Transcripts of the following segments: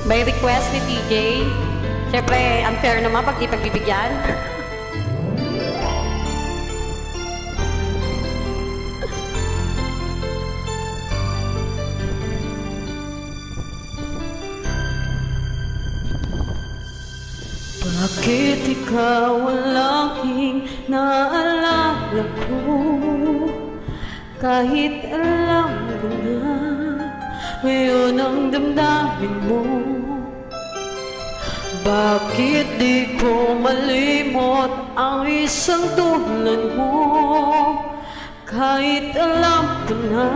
By request ni TJ. Siyempre, unfair naman pag di pagbibigyan. Bakit ikaw ang laging naalala ko? Kahit alam ko na ngayon ang damdamin mo. Bakit di ko malimot ang isang tulad mo? Kahit alam ko na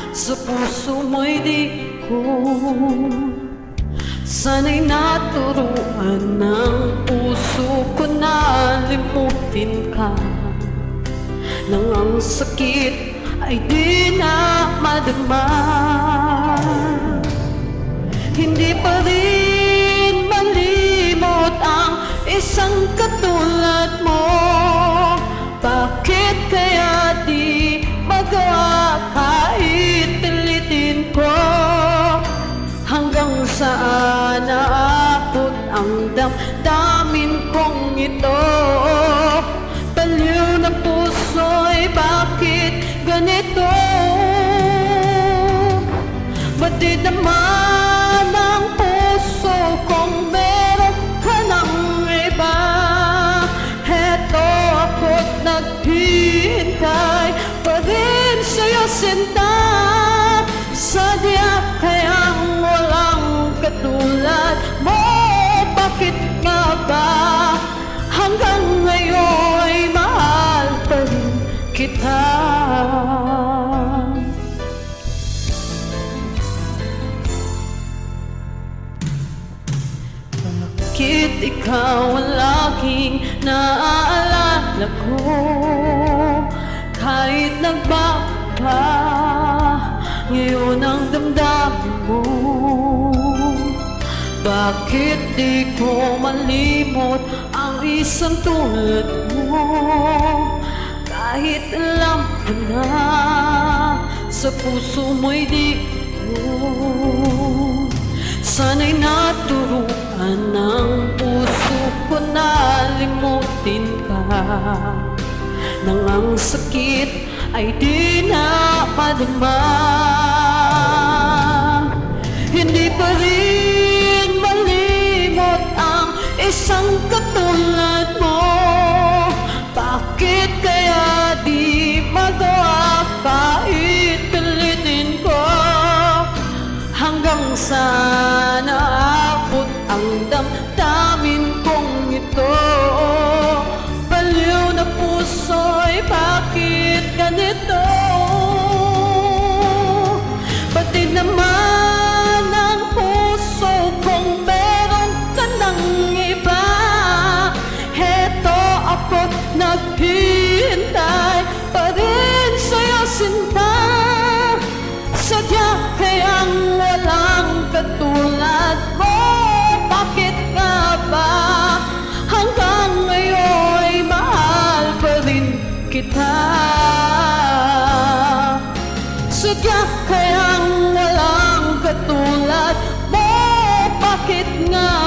sa puso mo'y di ko. Sana'y naturuan ng puso ko na limutin ka, nang ang sakit ay di na madama. Hindi pa rin malimot ang isang katulad mo. Bakit kaya di magawa kahit pilitin ko? Hanggang saan naabot ang damdamin kong ito? Baliw na puso'y bakit ganito? Ba't di naman ang puso kong meron ka ng iba? Heto ako't naghihintay pa rin sa'yo, sinta. Sadya kayang walang katulad mo. Bakit nga ba hanggang ngayon ay mahal pa rin kita? Bakit ikaw ang laging naaalala ko? Kahit nagbago ngayon ang damdamin mo. Bakit di ko malimot ang isang tulad mo? Kahit alam ko na sa puso mo'y di ko. Sana'y naturuan ng puso ko na limutin ka, nang ang sakit ay di na madama. Hindi pa rin malimot ang isang katulad mo. Bakit kaya di magawa kahit pilitin ko? Hanggang saan naabot ang damdamin kong ito? Baliw na puso'y bakit ganito? Ba't di naman ang puso kong meron ka ng iba? Heto ako't naghihintay pa rin sa'yo, sinta. Sadya kayang walang katulad mo. Bakit nga ba hanggang ngayon ay mahal pa rin kita? Sadya kayang walang katulad mo. Bakit nga